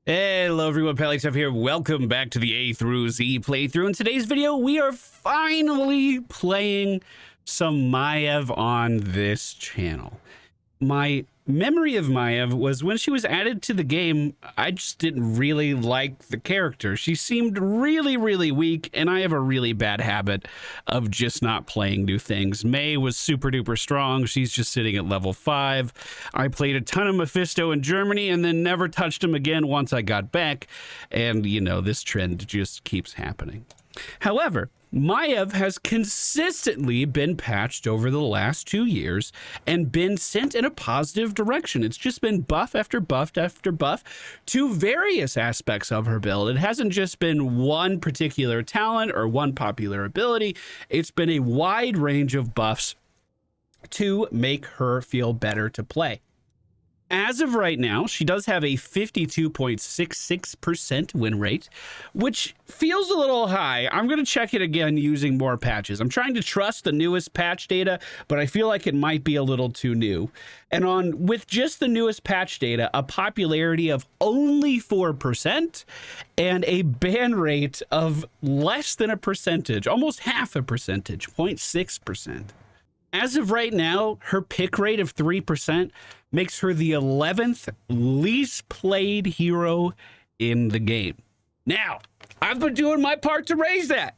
Hello everyone, MFPallytime here. Welcome back to the A through Z playthrough. In today's video, we are finally playing some Maiev on this channel. My memory of Maiev was when she was added to the game, I just didn't really like the character. She seemed really weak, and I have a really bad habit of just not playing new things. May was super duper strong. She's just sitting at level 5. I played a ton of Mephisto in Germany and then never touched him again once I got back. And, you know, this trend just keeps happening. However, Maiev has consistently been patched over the last 2 years and been sent in a positive direction. It's just been buff after buff after buff to various aspects of her build. It hasn't just been one particular talent or one popular ability. It's been a wide range of buffs to make her feel better to play. As of right now, she does have a 52.66% win rate, which feels a little high. I'm going to check it again using more patches. I'm trying to trust the newest patch data, but I feel like it might be a little too new. And with just the newest patch data, a popularity of only 4% and a ban rate of less than a percentage, almost half a percentage, 0.6%. As of right now, her pick rate of 3% makes her the 11th least played hero in the game. Now, I've been doing my part to raise that.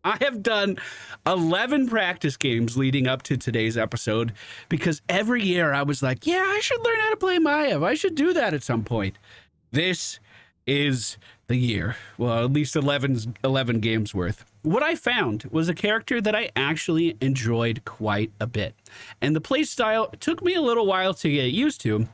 I have done 11 practice games leading up to today's episode because every year I was like, yeah, I should learn how to play Maiev. I should do that at some point. This is the year. Well, at least 11 games worth. What I found was a character that I actually enjoyed quite a bit. And the playstyle took me a little while to get used to,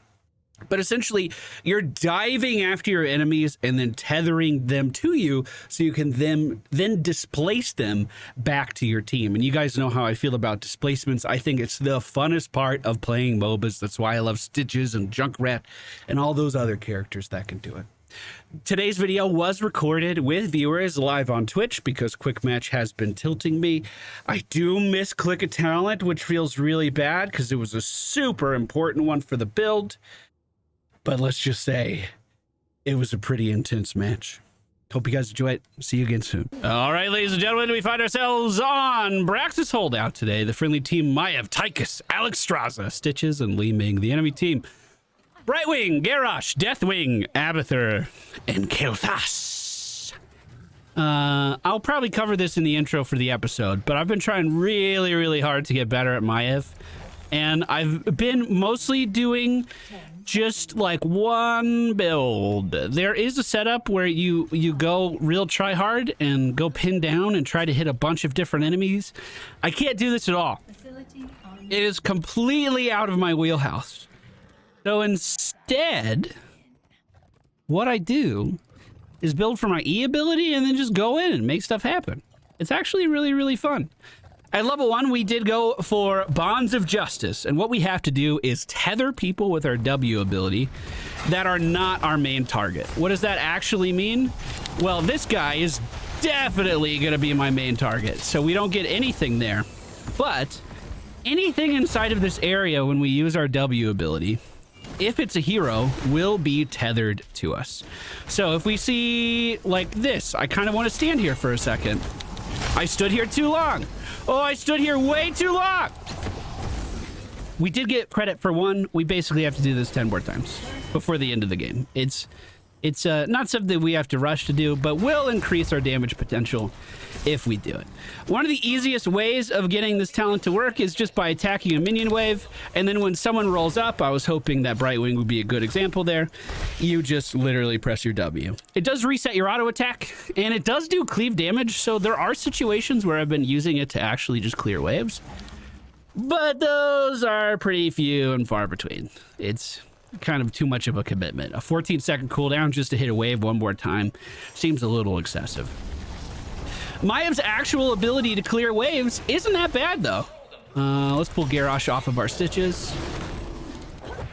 but essentially you're diving after your enemies and then tethering them to you so you can then displace them back to your team. And you guys know how I feel about displacements. I think it's the funnest part of playing MOBAs. That's why I love Stitches and Junkrat and all those other characters that can do it. Today's video was recorded with viewers live on Twitch because Quick Match has been tilting me. I do miss Click a Talent, which feels really bad because it was a super important one for the build. But let's just say it was a pretty intense match. Hope you guys enjoy it. See you again soon. All right, ladies and gentlemen, we find ourselves on Braxis Holdout today. The friendly team Maiev, Tychus, Alex Straza, Stitches, and Li Ming. The enemy team Brightwing, Garrosh, Deathwing, Abathur, and Kel'Thas. I'll probably cover this in the intro for the episode, but I've been trying really hard to get better at Maiev, and I've been mostly doing just like one build. There is a setup where you go real try hard and go pin down and try to hit a bunch of different enemies. I can't do this at all. It is completely out of my wheelhouse. So instead, what I do is build for my E ability and then just go in and make stuff happen. It's actually really fun. At level 1, we did go for Bonds of Justice, and what we have to do is tether people with our W ability that are not our main target. What does that actually mean? Well, this guy is definitely going to be my main target, so we don't get anything there. But anything inside of this area when we use our W ability, if it's a hero, will be tethered to us. So if we see like this, I kind of want to stand here for a second. I stood here too long. Oh, I stood here way too long. We did get credit for 1. We basically have to do this 10 more times before the end of the game. It's not something we have to rush to do, but will increase our damage potential if we do it. One of the easiest ways of getting this talent to work is just by attacking a minion wave, and then when someone rolls up, I was hoping that Brightwing would be a good example there, you just literally press your W. It does reset your auto attack, and it does do cleave damage, so there are situations where I've been using it to actually just clear waves, but those are pretty few and far between. It's kind of too much of a commitment. A 14-second cooldown just to hit a wave one more time seems a little excessive. Maiev's actual ability to clear waves isn't that bad, though. Let's pull Garrosh off of our Stitches.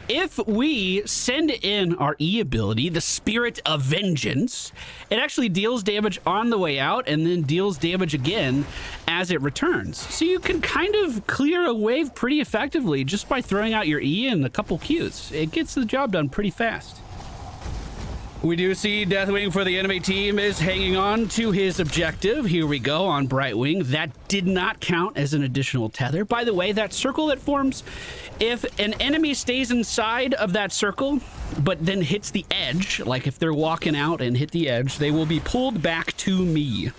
If we send in our E ability, the Spirit of Vengeance, it actually deals damage on the way out and then deals damage again as it returns. So you can kind of clear a wave pretty effectively just by throwing out your E and a couple Qs. It gets the job done pretty fast. We do see Deathwing for the enemy team is hanging on to his objective. Here we go on Brightwing. That did not count as an additional tether. By the way, that circle that forms, if an enemy stays inside of that circle, but then hits the edge, like if they're walking out and hit the edge, they will be pulled back to me.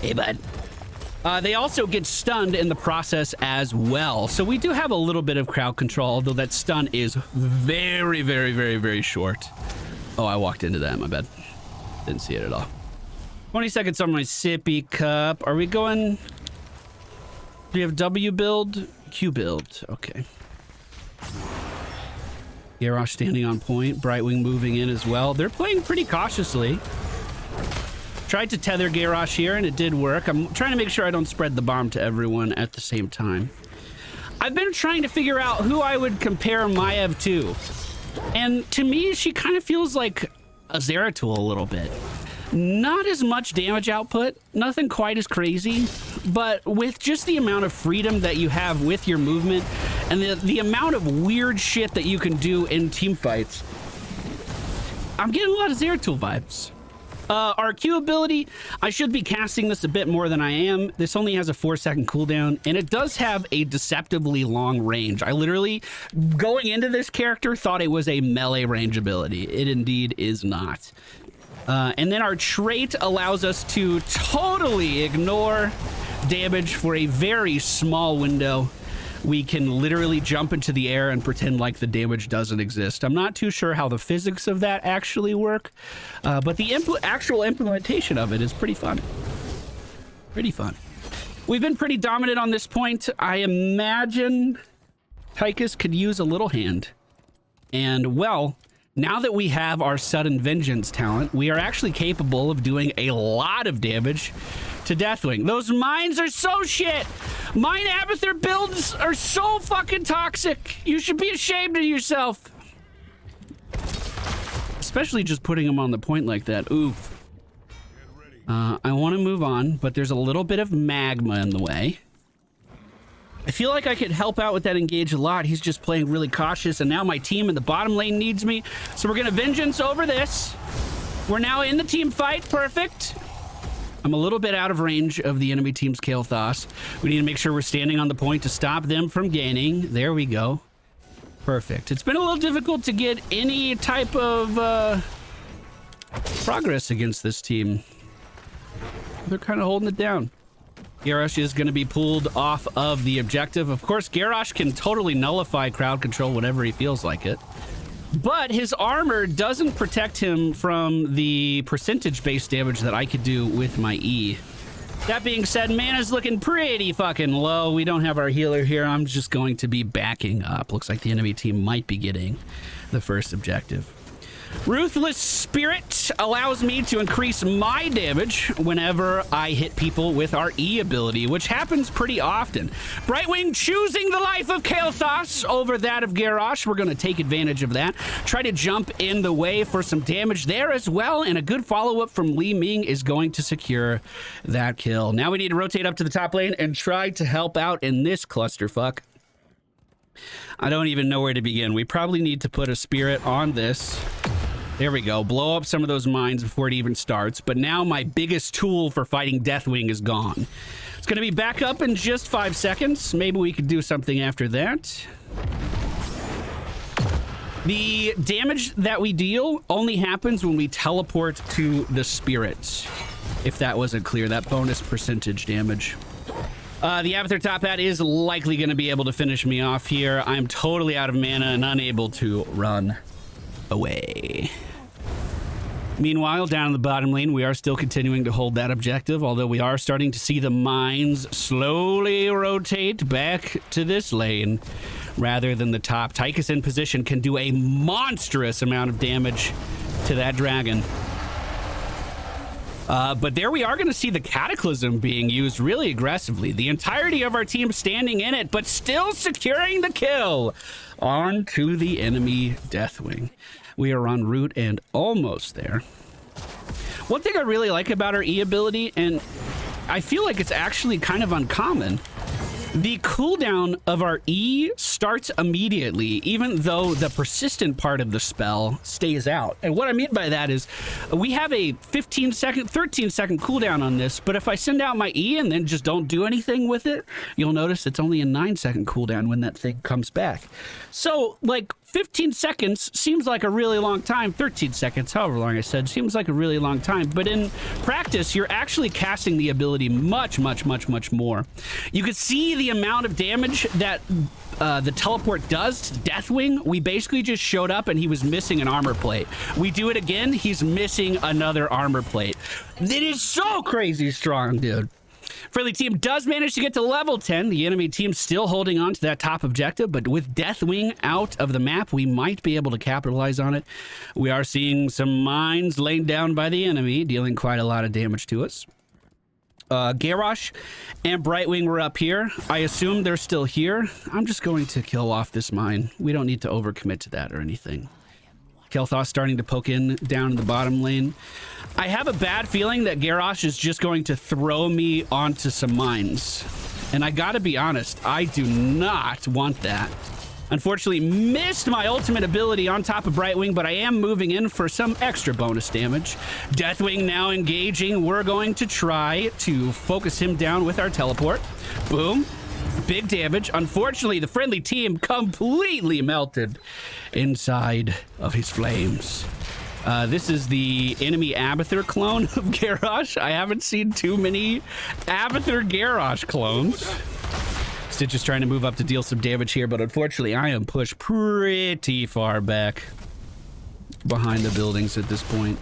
Hey, bud. They also get stunned in the process as well. So we do have a little bit of crowd control, although that stun is very, very, very, very short. Oh, I walked into that, my bad. Didn't see it at all. 20 seconds on my sippy cup. Are we going... Do we have W build? Q build. Okay. Garrosh standing on point. Brightwing moving in as well. They're playing pretty cautiously. Tried to tether Garrosh here, and it did work. I'm trying to make sure I don't spread the bomb to everyone at the same time. I've been trying to figure out who I would compare Maiev to. And to me, she kind of feels like a Zeratul a little bit. Not as much damage output, nothing quite as crazy, but with just the amount of freedom that you have with your movement and the amount of weird shit that you can do in team fights, I'm getting a lot of Zeratul vibes. Our Q ability, I should be casting this a bit more than I am. This only has a 4-second cooldown, and it does have a deceptively long range. I literally, going into this character, thought it was a melee range ability. It indeed is not. And then our trait allows us to totally ignore damage for a very small window. We can literally jump into the air and pretend like the damage doesn't exist. I'm not too sure how the physics of that actually work, but the actual implementation of it is pretty fun. Pretty fun. We've been pretty dominant on this point. I imagine Tychus could use a little hand. And, well, now that we have our Sudden Vengeance talent, we are actually capable of doing a lot of damage to Deathwing. Those mines are so shit. Mine Abathur builds are so fucking toxic. You should be ashamed of yourself. Especially just putting them on the point like that. Oof. I want to move on, but there's a little bit of magma in the way. I feel like I could help out with that engage a lot. He's just playing really cautious, and now my team in the bottom lane needs me. So we're gonna vengeance over this. We're now in the team fight. Perfect. I'm a little bit out of range of the enemy team's Kael'thas. We need to make sure we're standing on the point to stop them from gaining. There we go. Perfect. It's been a little difficult to get any type of progress against this team. They're kind of holding it down. Garrosh is going to be pulled off of the objective. Of course, Garrosh can totally nullify crowd control whenever he feels like it. But his armor doesn't protect him from the percentage-based damage that I could do with my E. That being said, mana's looking pretty fucking low. We don't have our healer here. I'm just going to be backing up. Looks like the enemy team might be getting the first objective. Ruthless Spirit allows me to increase my damage whenever I hit people with our E ability, which happens pretty often. Brightwing choosing the life of Kael'thas over that of Garrosh. We're going to take advantage of that. Try to jump in the way for some damage there as well, and a good follow-up from Li Ming is going to secure that kill. Now we need to rotate up to the top lane and try to help out in this clusterfuck. I don't even know where to begin. We probably need to put a spirit on this. There we go. Blow up some of those mines before it even starts. But now my biggest tool for fighting Deathwing is gone. It's going to be back up in just 5 seconds. Maybe we could do something after that. The damage that we deal only happens when we teleport to the spirits. If that wasn't clear, that bonus percentage damage. The Abathur top hat is likely going to be able to finish me off here. I'm totally out of mana and unable to run away. Meanwhile, down in the bottom lane, we are still continuing to hold that objective, although we are starting to see the mines slowly rotate back to this lane rather than the top. Tychus in position can do a monstrous amount of damage to that dragon. But there we are going to see the Cataclysm being used really aggressively. The entirety of our team standing in it, but still securing the kill onto the enemy Deathwing. We are en route and almost there. One thing I really like about our E ability, and I feel like it's actually kind of uncommon, The cooldown of our E starts immediately, even though the persistent part of the spell stays out. And what I mean by that is we have a 15-second, 13-second cooldown on this, but if I send out my E and then just don't do anything with it, you'll notice it's only a 9-second cooldown when that thing comes back. So, like, 15 seconds seems like a really long time. 13 seconds, however long I said, seems like a really long time. But in practice, you're actually casting the ability much more. You could see the amount of damage that the teleport does to Deathwing. We basically just showed up and he was missing an armor plate. We do it again, he's missing another armor plate. It is so crazy strong, dude. Friendly team does manage to get to level 10. The enemy team still holding on to that top objective, but with Deathwing out of the map, we might be able to capitalize on it. We are seeing some mines laid down by the enemy, dealing quite a lot of damage to us. Garrosh and Brightwing were up here. I assume they're still here. I'm just going to kill off this mine. We don't need to overcommit to that or anything. Kel'Thas starting to poke in down in the bottom lane. I have a bad feeling that Garrosh is just going to throw me onto some mines. And I gotta be honest, I do not want that. Unfortunately, missed my ultimate ability on top of Brightwing, but I am moving in for some extra bonus damage. Deathwing now engaging. We're going to try to focus him down with our teleport. Boom. Big damage. Unfortunately, the friendly team completely melted inside of his flames. This is the enemy Abathur clone of Garrosh. I haven't seen too many Abathur Garrosh clones. Stitch is trying to move up to deal some damage here, but unfortunately, I am pushed pretty far back behind the buildings at this point.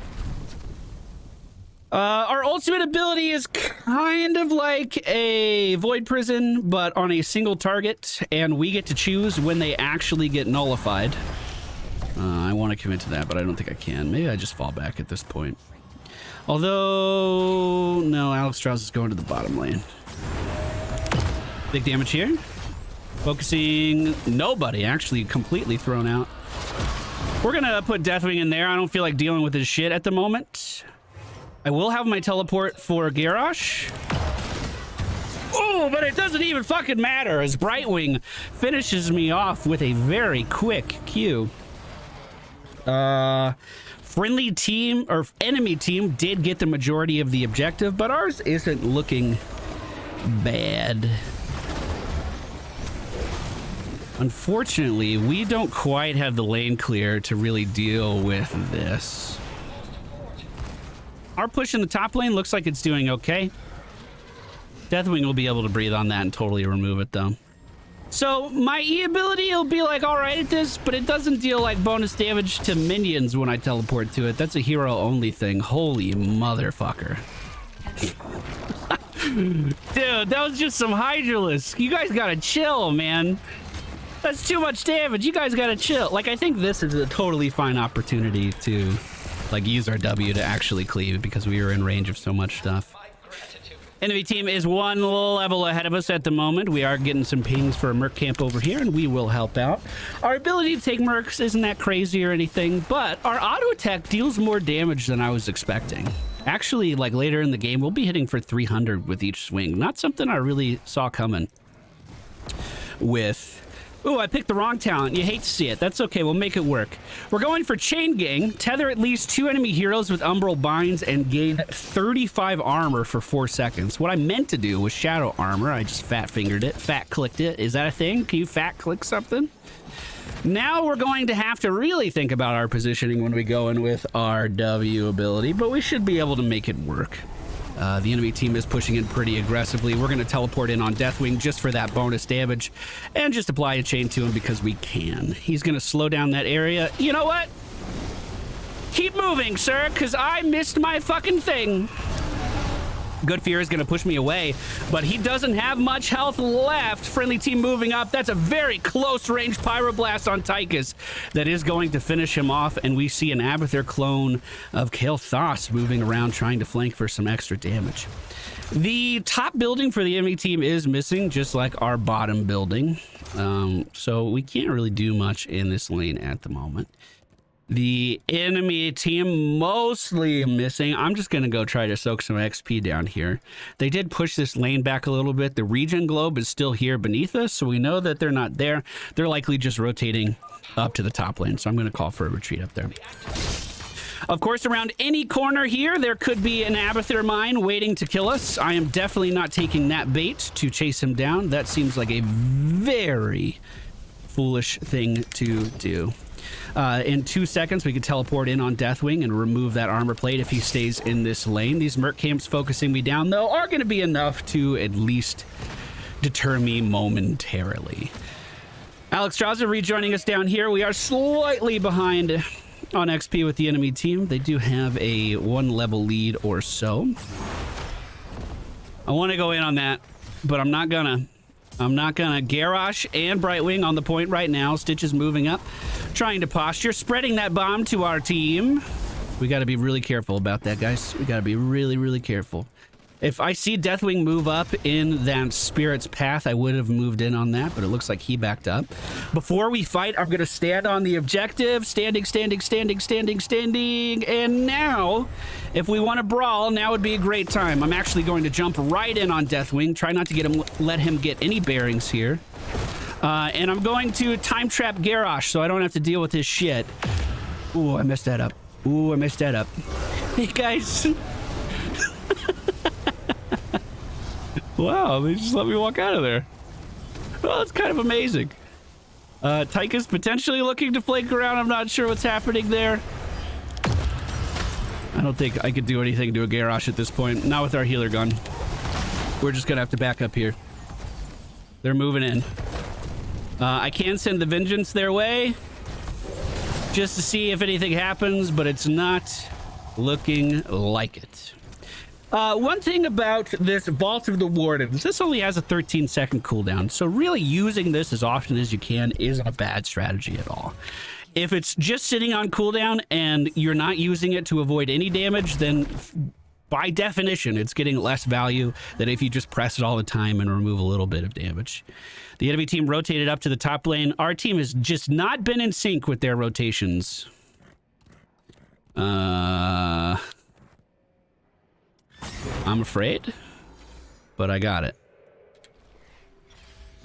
Our ultimate ability is kind of like a Void Prison, but on a single target, and we get to choose when they actually get nullified. I want to commit to that, but I don't think I can. Maybe I just fall back at this point. Although, no, Alex Strauss is going to the bottom lane. Big damage here. Focusing, nobody actually completely thrown out. We're gonna put Deathwing in there. I don't feel like dealing with his shit at the moment. I will have my teleport for Garrosh. Oh, but it doesn't even fucking matter as Brightwing finishes me off with a very quick Q. Friendly team or enemy team did get the majority of the objective, but ours isn't looking bad. Unfortunately, we don't quite have the lane clear to really deal with this. Our push in the top lane looks like it's doing okay. Deathwing will be able to breathe on that and totally remove it though. So my E ability will be like all right at this, but it doesn't deal like bonus damage to minions when I teleport to it. That's a hero only thing. Holy motherfucker. Dude, that was just some Hydralisk. You guys gotta chill, man. That's too much damage. You guys gotta chill. Like, I think this is a totally fine opportunity to, like, use our W to actually cleave because we are in range of so much stuff. Enemy team is one level ahead of us at the moment. We are getting some pings for a Merc camp over here, and we will help out. Our ability to take Mercs isn't that crazy or anything, but our auto attack deals more damage than I was expecting. Actually, like, later in the game, we'll be hitting for 300 with each swing. Not something I really saw coming with... Ooh, I picked the wrong talent. You hate to see it. That's okay. We'll make it work. We're going for Chain Gang. Tether at least 2 enemy heroes with Umbral Binds and gain 35 armor for 4 seconds. What I meant to do was Shadow Armor. I just fat-fingered it. Fat-clicked it. Is that a thing? Can you fat-click something? Now we're going to have to really think about our positioning when we go in with our W ability, but we should be able to make it work. The enemy team is pushing in pretty aggressively. We're going to teleport in on Deathwing just for that bonus damage and just apply a chain to him because we can. He's going to slow down that area. You know what? Keep moving, sir, because I missed my fucking thing. Good Fear is going to push me away, but he doesn't have much health left. Friendly team moving up. That's a very close range Pyroblast on Tychus that is going to finish him off, and we see an Abathur clone of Kel'Thas moving around trying to flank for some extra damage. The top building for the enemy team is missing, just like our bottom building, so we can't really do much in this lane at the moment. The enemy team mostly missing. I'm just going to go try to soak some XP down here. They did push this lane back a little bit. The regen globe is still here beneath us, so we know that they're not there. They're likely just rotating up to the top lane, so I'm going to call for a retreat up there. Of course, around any corner here, there could be an Abathur mine waiting to kill us. I am definitely not taking that bait to chase him down. That seems like a very foolish thing to do. In 2 seconds, we can teleport in on Deathwing and remove that armor plate if he stays in this lane. These merc camps focusing me down, though, are going to be enough to at least deter me momentarily. Alexstrasza rejoining us down here. We are slightly behind on XP with the enemy team. They do have a 1-level lead or so. I want to go in on that, but I'm not gonna. Garrosh and Brightwing on the point right now. Stitch is moving up, trying to posture, spreading that bomb to our team. We got to be really careful about that, guys. We got to be really, really careful. If I see Deathwing move up in that Spirit's path, I would have moved in on that, but it looks like he backed up. Before we fight, I'm going to stand on the objective. Standing. And now, if we want to brawl, now would be a great time. I'm actually going to jump right in on Deathwing. Try not to let him get any bearings here. And I'm going to time trap Garrosh so I don't have to deal with his shit. Ooh, I messed that up. Hey, guys. Wow, they just let me walk out of there. Well, that's kind of amazing. Tyka's potentially looking to flank around. I'm not sure what's happening there. I don't think I could do anything to a Garrosh at this point. Not with our healer gun. We're just going to have to back up here. They're moving in. I can send the Vengeance their way just to see if anything happens, but it's not looking like it. One thing about this Vault of the Wardens, this only has a 13-second cooldown, so really using this as often as you can isn't a bad strategy at all. If it's just sitting on cooldown and you're not using it to avoid any damage, then by definition, it's getting less value than if you just press it all the time and remove a little bit of damage. The enemy team rotated up to the top lane. Our team has just not been in sync with their rotations. I'm afraid, but I got it.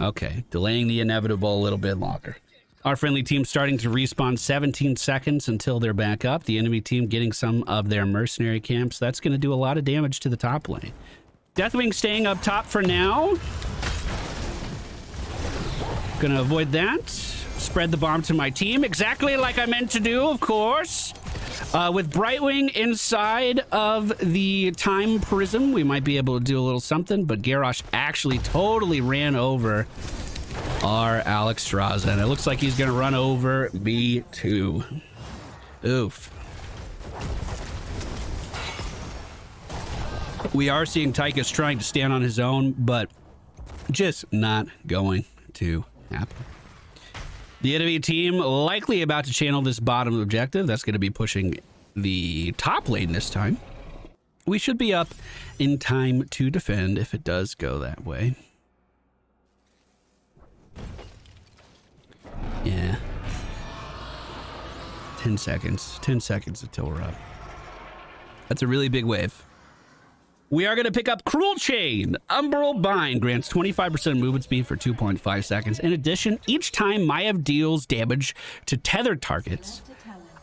Okay, delaying the inevitable a little bit longer. Our friendly team starting to respawn 17 seconds until they're back up. The enemy team getting some of their mercenary camps. That's going to do a lot of damage to the top lane. Deathwing staying up top for now. Gonna avoid that. Spread the bomb to my team, exactly like I meant to do, of course. With Brightwing inside of the time prism, we might be able to do a little something, but Garrosh actually totally ran over our Alexstrasza, and it looks like he's gonna run over me too. Oof. We are seeing Tychus trying to stand on his own, but just not going to happen. The enemy team likely about to channel this bottom objective. That's going to be pushing the top lane this time. We should be up in time to defend if it does go that way. Yeah. 10 seconds. 10 seconds until we're up. That's a really big wave. We are going to pick up Cruel Chain. Umbral Bind grants 25% movement speed for 2.5 seconds. In addition, each time Maiev deals damage to tethered targets,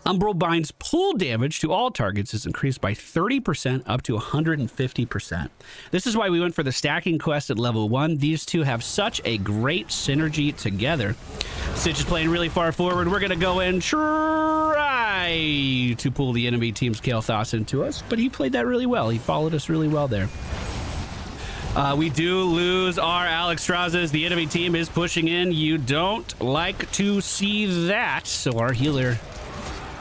Umbral Bind's pull damage to all targets is increased by 30% up to 150%. This is why we went for the stacking quest at level 1. These two have such a great synergy together. Stitch is playing really far forward. We're going to go in, try to pull the enemy team's Kael'thas into us, but he played that really well. He followed us really well there. We do lose our Alexstrazzas. The enemy team is pushing in. You don't like to see that, so our healer...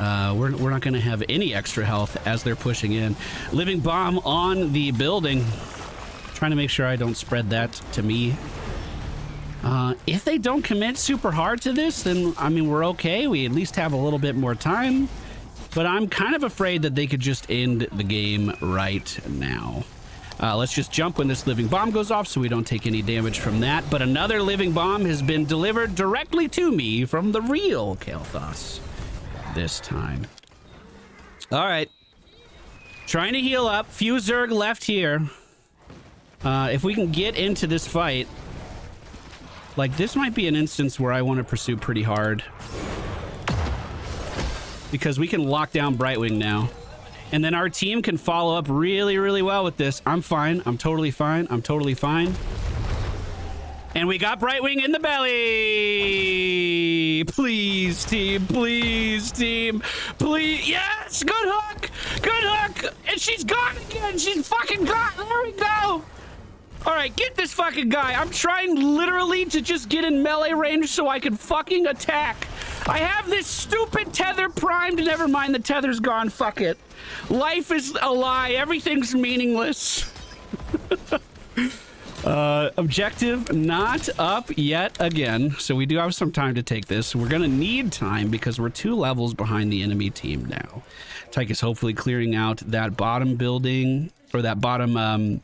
we're not going to have any extra health as they're pushing in. Living bomb on the building. Trying to make sure I don't spread that to me. If they don't commit super hard to this, then, I mean, we're okay. We at least have a little bit more time. But I'm kind of afraid that they could just end the game right now. Let's just jump when this living bomb goes off so we don't take any damage from that. But another living bomb has been delivered directly to me from the real Kael'thas. this time. All right. Trying to heal up. Few Zerg left here. If we can get into this fight, like, this might be an instance where I want to pursue pretty hard. Because we can lock down Brightwing now. And then our team can follow up really, really well with this. I'm fine. I'm totally fine. I'm totally fine. And we got Brightwing in the belly. Please, team. Please, team. Please. Yes! Good hook! Good hook! And she's gone again! She's fucking gone! There we go! Alright, get this fucking guy. I'm trying literally to just get in melee range so I can fucking attack. I have this stupid tether primed. Never mind, the tether's gone. Fuck it. Life is a lie. Everything's meaningless. Objective not up yet again. So we do have some time to take this. We're gonna need time because we're 2 levels behind the enemy team now. Tyke is hopefully clearing out that bottom building, or that bottom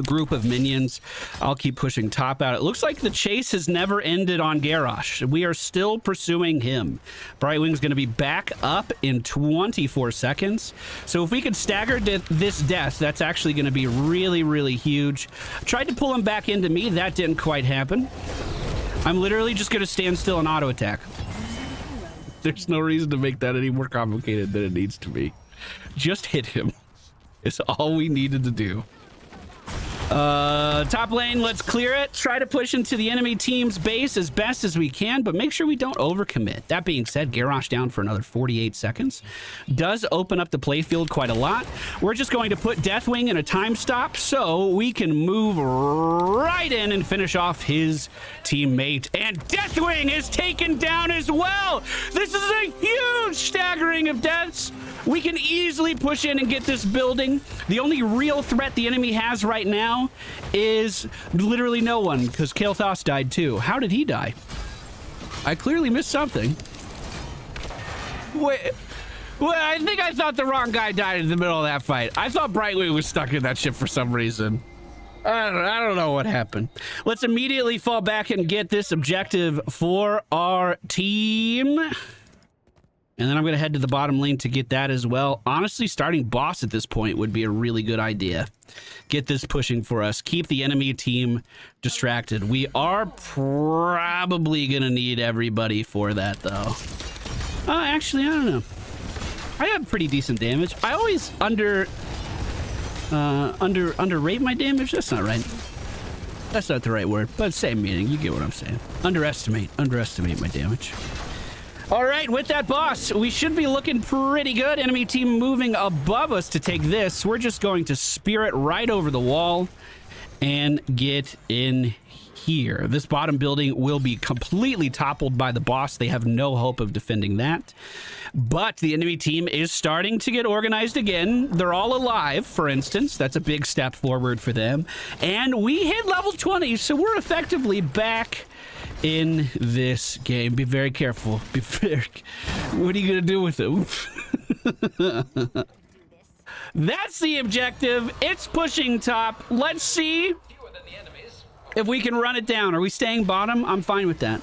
group of minions. I'll keep pushing top out. It looks like the chase has never ended on Garrosh. We are still pursuing him. Brightwing's going to be back up in 24 seconds. So if we could stagger this death, that's actually going to be really, really huge. Tried to pull him back into me. That didn't quite happen. I'm literally just going to stand still and auto attack. There's no reason to make that any more complicated than it needs to be. Just hit him. It's all we needed to do. Top lane, let's clear it. Try to push into the enemy team's base as best as we can, but make sure we don't overcommit. That being said, Garrosh down for another 48 seconds. Does open up the playfield quite a lot. We're just going to put Deathwing in a time stop so we can move right in and finish off his teammate. And Deathwing is taken down as well. This is a huge staggering of deaths. We can easily push in and get this building. The only real threat the enemy has right now is literally no one, because Kael'thas died too. How did he die? I clearly missed something. Wait, well, I think I thought the wrong guy died in the middle of that fight. I thought Brightwing was stuck in that ship for some reason. I don't know what happened. Let's immediately fall back and get this objective for our team. And then I'm going to head to the bottom lane to get that as well. Honestly, starting boss at this point would be a really good idea. Get this pushing for us. Keep the enemy team distracted. We are probably going to need everybody for that, though. Actually, I don't know. I have pretty decent damage. I always underrate my damage. That's not right. That's not the right word, but same meaning. You get what I'm saying. Underestimate my damage. All right, with that boss, we should be looking pretty good. Enemy team moving above us to take this. We're just going to spear it right over the wall and get in here. This bottom building will be completely toppled by the boss. They have no hope of defending that. But the enemy team is starting to get organized again. They're all alive, for instance. That's a big step forward for them. And we hit level 20, so we're effectively back in this game. Be very careful. Be very... What are you gonna do with him? That's the objective. It's pushing top. Let's see if we can run it down. Are we staying bottom? I'm fine with that.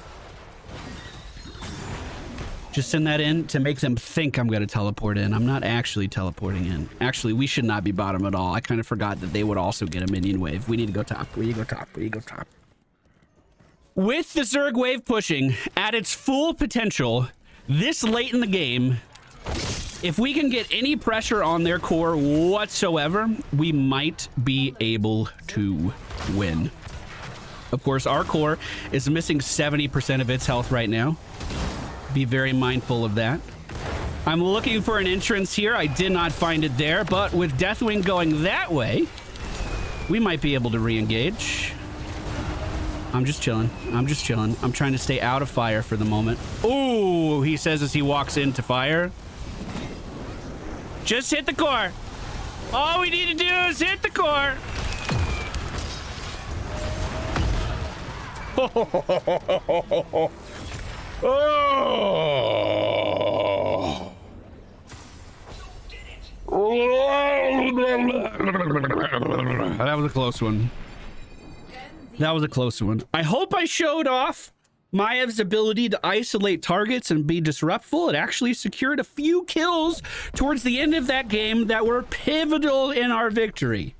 Just send that in to make them think I'm gonna teleport in. I'm not actually teleporting in. Actually, we should not be bottom at all. I kind of forgot that they would also get a minion wave. We need to go top. We need to go top. We need to go top. With the Zerg wave pushing at its full potential this late in the game, if we can get any pressure on their core whatsoever, we might be able to win. Of course, our core is missing 70% of its health right now. Be very mindful of that. I'm looking for an entrance here. I did not find it there, but with Deathwing going that way, we might be able to re-engage. I'm just chilling. I'm just chilling. I'm trying to stay out of fire for the moment. Ooh, he says as he walks into fire. Just hit the core. All we need to do is hit the core. Oh. That was a close one. That was a close one. I hope I showed off Maiev's ability to isolate targets and be disruptful, it actually secured a few kills towards the end of that game that were pivotal in our victory.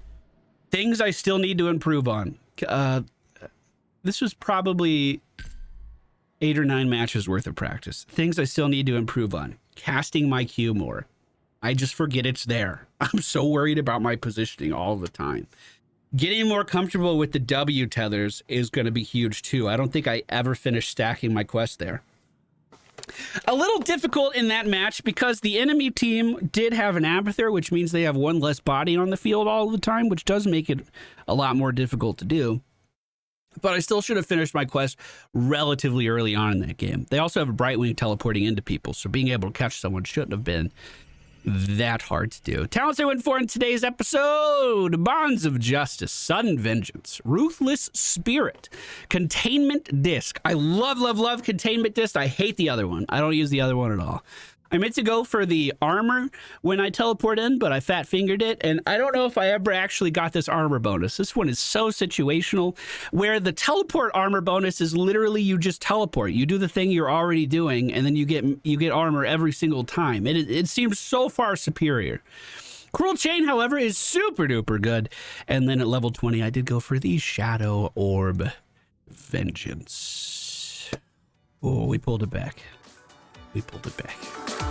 Things I still need to improve on. This was probably 8 or 9 matches worth of practice. Things I still need to improve on. Casting my Q more. I just forget it's there. I'm so worried about my positioning all the time. Getting more comfortable with the W tethers is going to be huge too. I don't think I ever finished stacking my quest there. A little difficult in that match because the enemy team did have an Abathur, which means they have one less body on the field all the time, which does make it a lot more difficult to do. But I still should have finished my quest relatively early on in that game. They also have a Brightwing teleporting into people, so being able to catch someone shouldn't have been that hard to do. Talents I went for in today's episode: Bonds of Justice, Sudden Vengeance, Ruthless Spirit, Containment Disc. I love Containment Disc. I hate the other one. I don't use the other one at all. I meant to go for the armor when I teleport in, but I fat fingered it, and I don't know if I ever actually got this armor bonus. This one is so situational, where the teleport armor bonus is literally you just teleport. You do the thing you're already doing, and then you get armor every single time. It seems so far superior. Cruel Chain, however, is super duper good. And then at level 20, I did go for the Shadow Orb Vengeance. Oh, we pulled it back. We pulled it back.